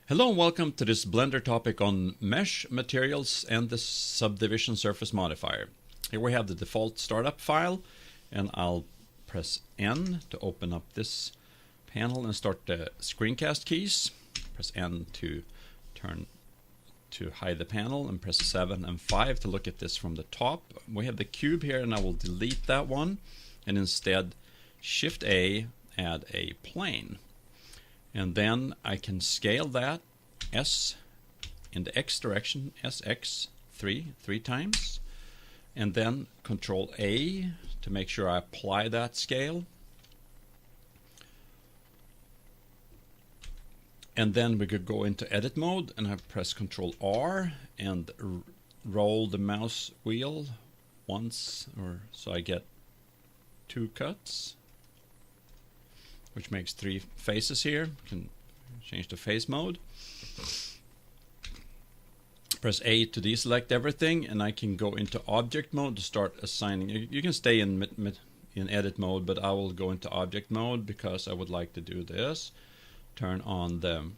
Hello and welcome to this Blender topic on mesh materials and the subdivision surface modifier. Here we have the default startup file, and I'll press N to open up this panel and start the screencast keys. Press N to hide the panel, and press 7 and 5 to look at this from the top. We have the cube here, and I will delete that one and instead Shift A, add a plane. And then I can scale that S in the X direction, SX three times, and then Control A to make sure I apply that scale. And then we could go into edit mode, and I press Control R and roll the mouse wheel once, or so I get 2 cuts, which makes 3 faces here. You can change to face mode. Press A to deselect everything, and I can go into object mode to start assigning. You can stay in edit mode, but I will go into object mode because I would like to do this. Turn on the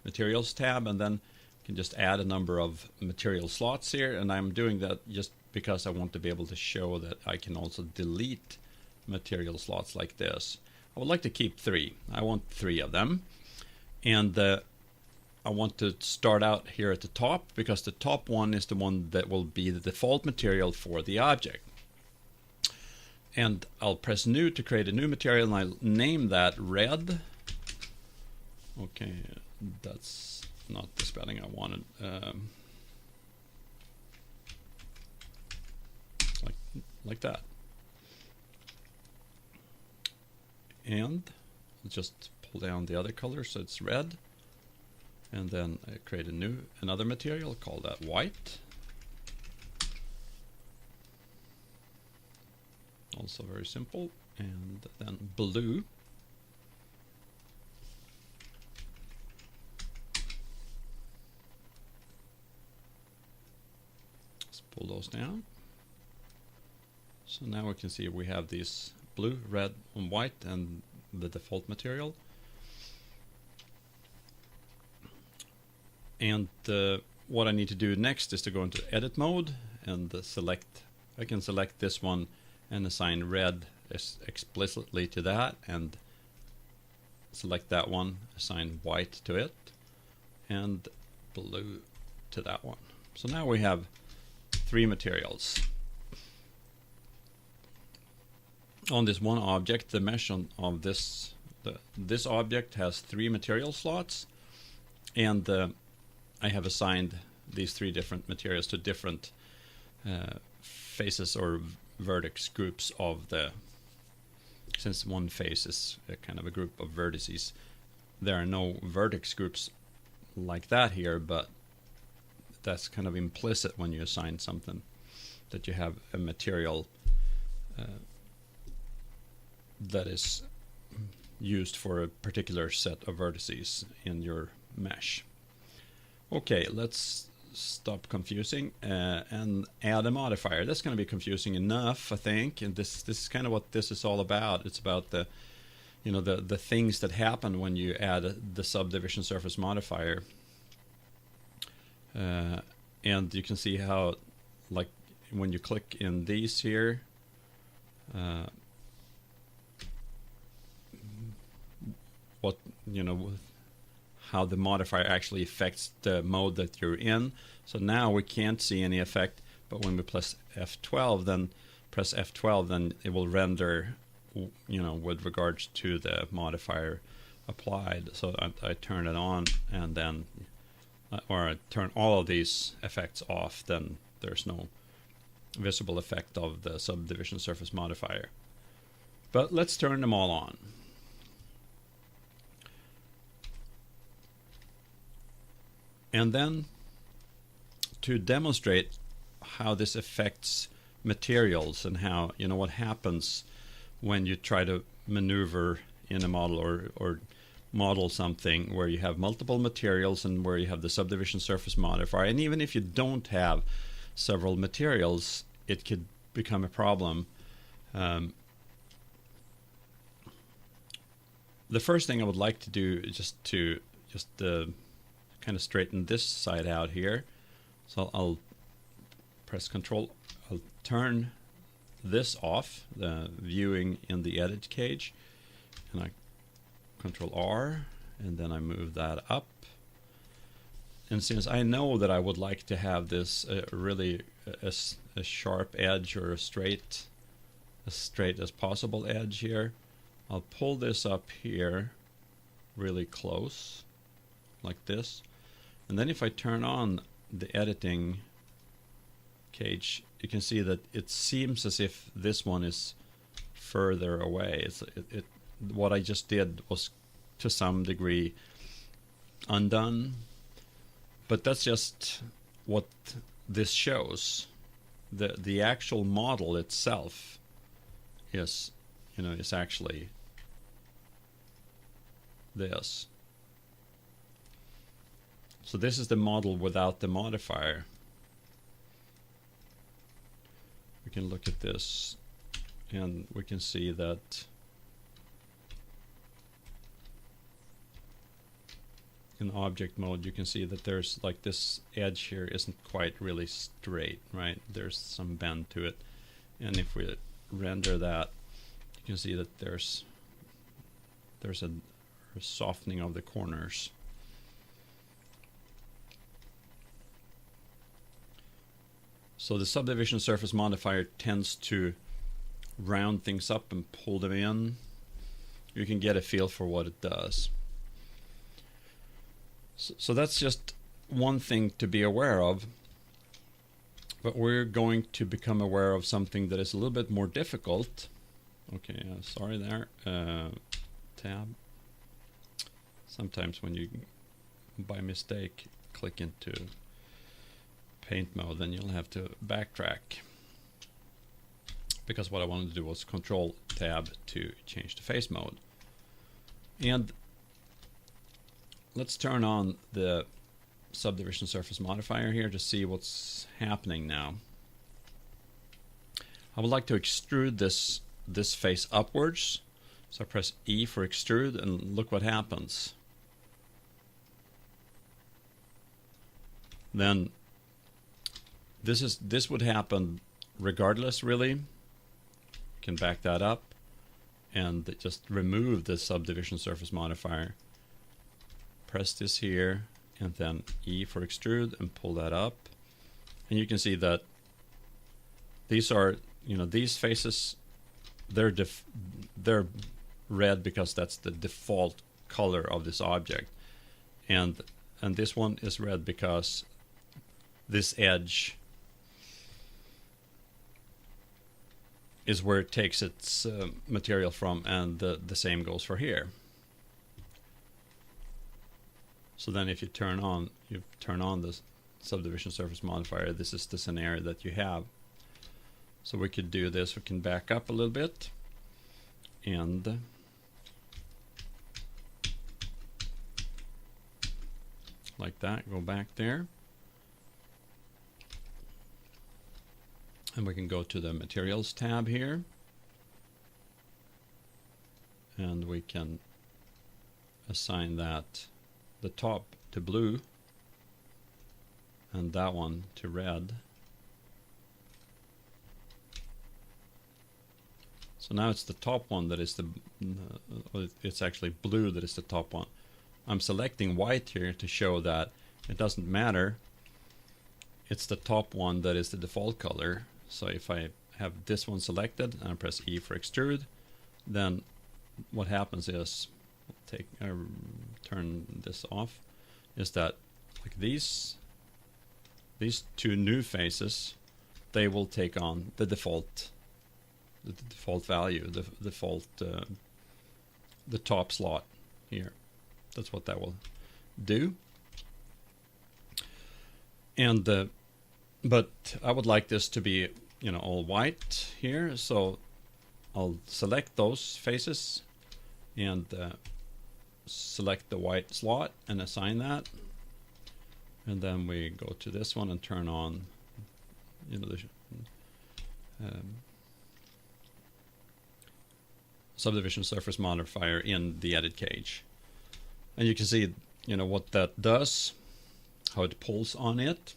materials tab, and then you can just add a number of material slots here, and I'm doing that just because I want to be able to show that I can also delete material slots like this. I would like to keep 3. I want 3 of them, and I want to start out here at the top because the top one is the one that will be the default material for the object. And I'll press new to create a new material, and I'll name that red. Okay, that's not the spelling I wanted. Like that. And just pull down the other color so it's red, and then I create another material, call that white. Also very simple. And then blue. Let's pull those down. So now we can see we have these blue, red, and white, and the default material. And what I need to do next is to go into edit mode and I can select this one and assign red explicitly to that, and select that one, assign white to it, and blue to that one. So now we have 3 materials. On this one object, the mesh of this object has 3 material slots, and I have assigned these 3 different materials to different faces or vertex groups of since one face is a kind of a group of vertices. There are no vertex groups like that here, but that's kind of implicit when you assign something, that you have a material that is used for a particular set of vertices in your mesh. Okay, let's stop confusing and add a modifier. That's going to be confusing enough, I think. And this is kind of what this is all about. It's about the things that happen when you add the subdivision surface modifier. And you can see how, like, when you click in these here, how the modifier actually affects the mode that you're in. So now we can't see any effect, but when we press F12, then it will render, with regards to the modifier applied. So I turn it on, and then, or I turn all of these effects off, then there's no visible effect of the subdivision surface modifier. But let's turn them all on. And then, to demonstrate how this affects materials and how, what happens when you try to maneuver in a model or model something where you have multiple materials and where you have the subdivision surface modifier. And even if you don't have several materials, it could become a problem. The first thing I would like to do is just to just kind of straighten this side out here. So I'll press Control. I'll turn this off, the viewing in the edit cage, and I Control R, and then I move that up. And since I know that I would like to have this really a sharp edge, or as straight as possible edge here, I'll pull this up here really close, like this. And then if I turn on the editing cage, you can see that it seems as if this one is further away. What I just did was to some degree undone, but that's just what this shows. The actual model itself is, is actually this. So this is the model without the modifier. We can look at this and we can see that in object mode you can see that there's like this edge here isn't quite really straight, right? There's some bend to it. And if we render that, you can see that there's a softening of the corners. So the subdivision surface modifier tends to round things up and pull them in. You can get a feel for what it does. So that's just one thing to be aware of. But we're going to become aware of something that is a little bit more difficult. Okay, sorry there. Tab. Sometimes when you, by mistake, click into paint mode, then you'll have to backtrack. Because what I wanted to do was Control Tab to change to face mode. And let's turn on the subdivision surface modifier here to see what's happening now. I would like to extrude this face upwards. So I press E for extrude and look what happens. Then this would happen regardless, really. You can back that up and just remove the subdivision surface modifier. Press this here and then E for extrude and pull that up. And you can see that these are, these faces, they're red because that's the default color of this object. And this one is red because this edge is where it takes its material from, and the same goes for here. So then if you turn on the subdivision surface modifier, this is the scenario that you have. So we could do this, we can back up a little bit and like that, go back there. And we can go to the Materials tab here. And we can assign that, the top to blue, and that one to red. So now it's the top one that is it's actually blue that is the top one. I'm selecting white here to show that it doesn't matter. It's the top one that is the default color. So if I have this one selected and I press E for extrude, then what happens is, turn this off, is that like these two new faces, they will take on the default value, the default the top slot here. That's what that will do. And but I would like this to be, all white here, so I'll select those faces and select the white slot and assign that. And then we go to this one and turn on, the subdivision surface modifier in the edit cage. And you can see what that does, how it pulls on it.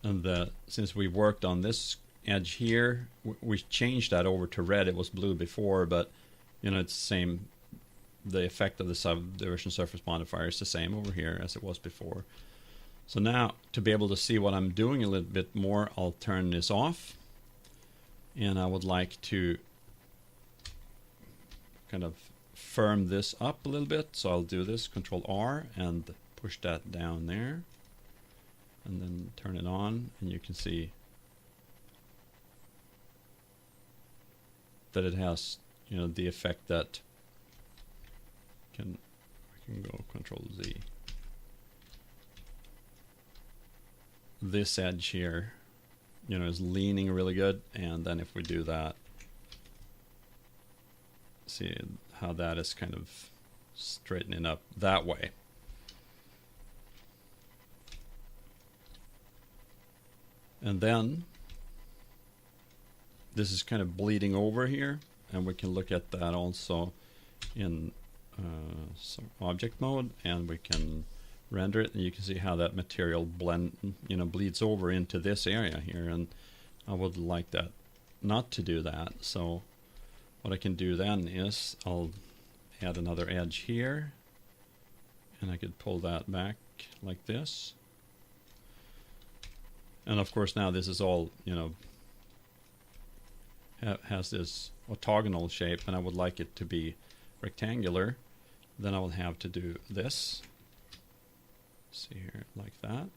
And since we worked on this edge here, we changed that over to red. It was blue before, but it's the same. The effect of the subdivision surface modifier is the same over here as it was before. So now, to be able to see what I'm doing a little bit more, I'll turn this off. And I would like to kind of firm this up a little bit. So I'll do this, Control R, and push that down there. And then turn it on, and you can see that it has, the effect that I can go Control Z. This edge here, is leaning really good, and then if we do that, see how that is kind of straightening up that way. And then this is kind of bleeding over here, and we can look at that also in some object mode, and we can render it, and you can see how that material bleeds over into this area here, and I would like that not to do that. So what I can do then is I'll add another edge here, and I could pull that back like this. And of course now this is all, has this orthogonal shape, and I would like it to be rectangular. Then I will have to do this. See here, like that.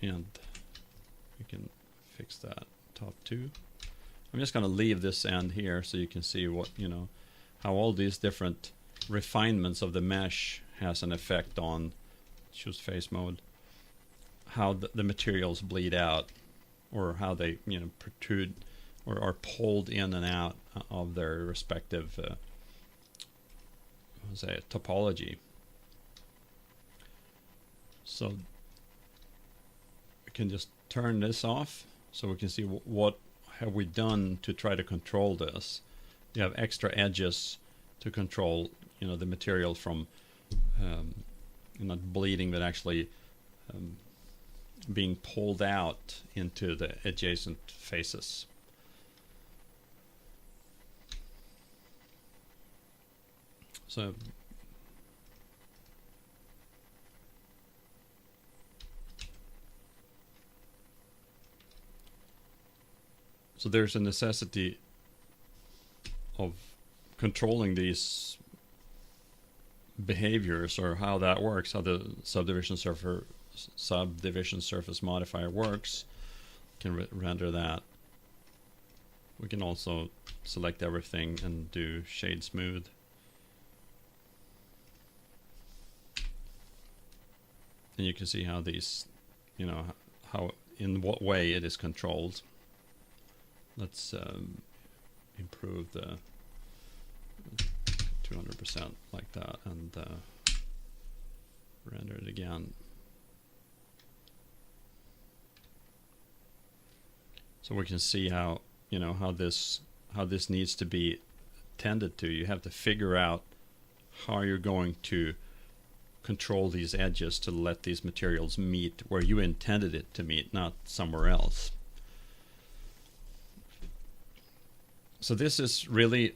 And we can fix that top too. I'm just going to leave this end here so you can see what, how all these different refinements of the mesh has an effect on, choose face mode, how the materials bleed out, or how they protrude or are pulled in and out of their respective topology. So we can just turn this off so we can see what have we done to try to control this. You have extra edges to control the material from not bleeding, but actually being pulled out into the adjacent faces. So there's a necessity of controlling these behaviors, or how that works, how the subdivision surface modifier works. Can render that. We can also select everything and do shade smooth. And you can see how these, how in what way it is controlled. Let's improve the 200% like that, and render it again. So we can see how how this needs to be tended to. You have to figure out how you're going to control these edges to let these materials meet where you intended it to meet, not somewhere else. So this is really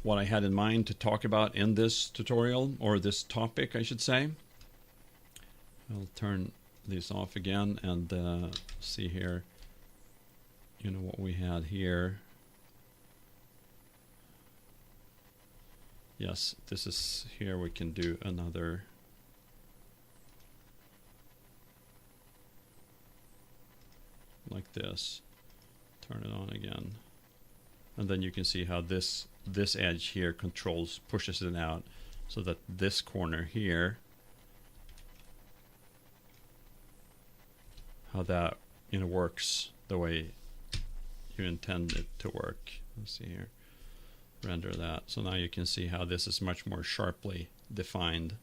what I had in mind to talk about in this tutorial, or this topic, I should say. I'll turn these off again and see here, what we had here. Yes, this is here. We can do another. Like this. Turn it on again. And then you can see how this edge here pushes it out, so that this corner here, how that works the way you intend it to work. Let's see here. Render that. So now you can see how this is much more sharply defined.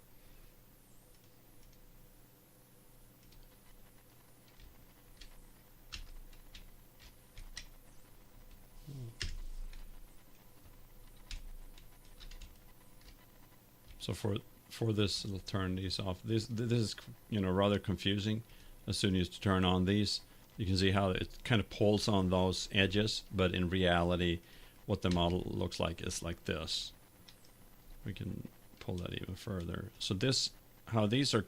So for this, we'll turn these off. This is, you know, rather confusing. As soon as you turn on these, you can see how it kind of pulls on those edges, but in reality, what the model looks like is like this. We can pull that even further. So this, how these are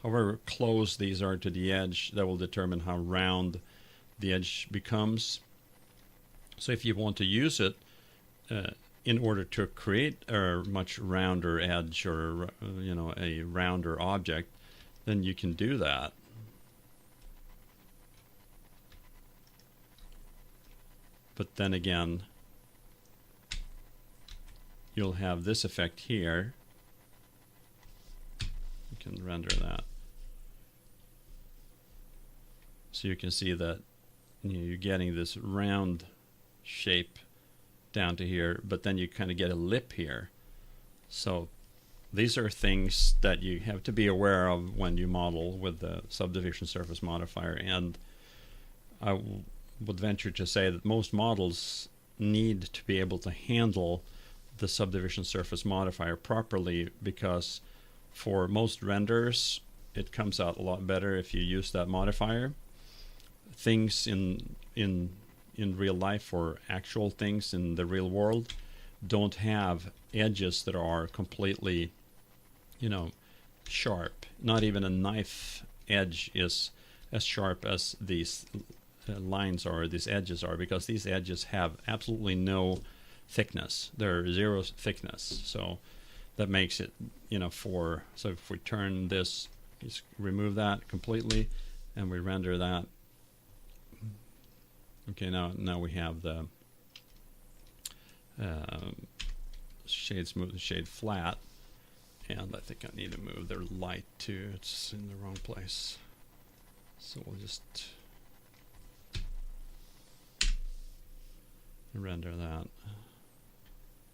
however close these are to the edge, that will determine how round the edge becomes. So if you want to use it in order to create a much rounder edge, or you know, a rounder object, then you can do that. But then again, you'll have this effect here. You can render that. So you can see that, you know, you're getting this round shape down to here, but then you kind of get a lip here. So these are things that you have to be aware of when you model with the subdivision surface modifier. And I would venture to say that most models need to be able to handle the subdivision surface modifier properly, because for most renders it comes out a lot better if you use that modifier. Things in real life, or actual things in the real world, don't have edges that are completely, you know, sharp. Not even a knife edge is as sharp as these lines are, these edges are, because these edges have absolutely no thickness. They're zero thickness. So that makes it, you know, so if we turn this, just remove that completely, and we render that. Okay, now we have the shades, move the shade flat, and I think I need to move their light too. It's in the wrong place. So we'll just render that.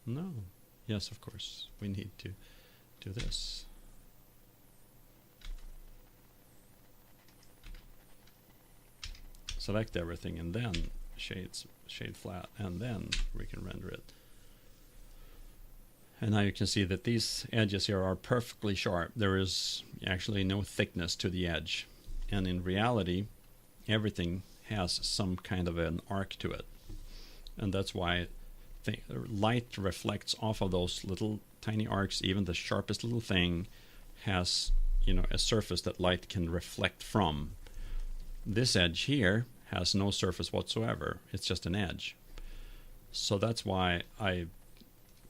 No. Yes, of course. We need to do this. Select everything, and then shade flat, and then we can render it. And now you can see that these edges here are perfectly sharp. There is actually no thickness to the edge. And in reality, everything has some kind of an arc to it. And that's why light reflects off of those little tiny arcs. Even the sharpest little thing has, you know, a surface that light can reflect from. This edge here has no surface whatsoever. It's just an edge. So that's why I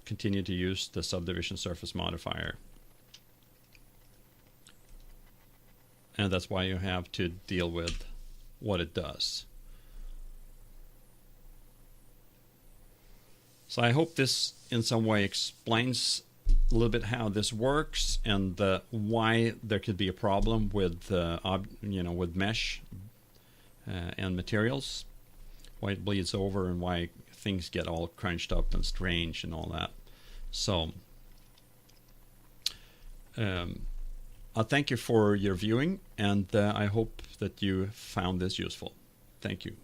continue to use the subdivision surface modifier. And that's why you have to deal with what it does. So I hope this in some way explains a little bit how this works, and why there could be a problem with with mesh and materials, why it bleeds over, and why things get all crunched up and strange and all that. So I thank you for your viewing, and I hope that you found this useful. Thank you.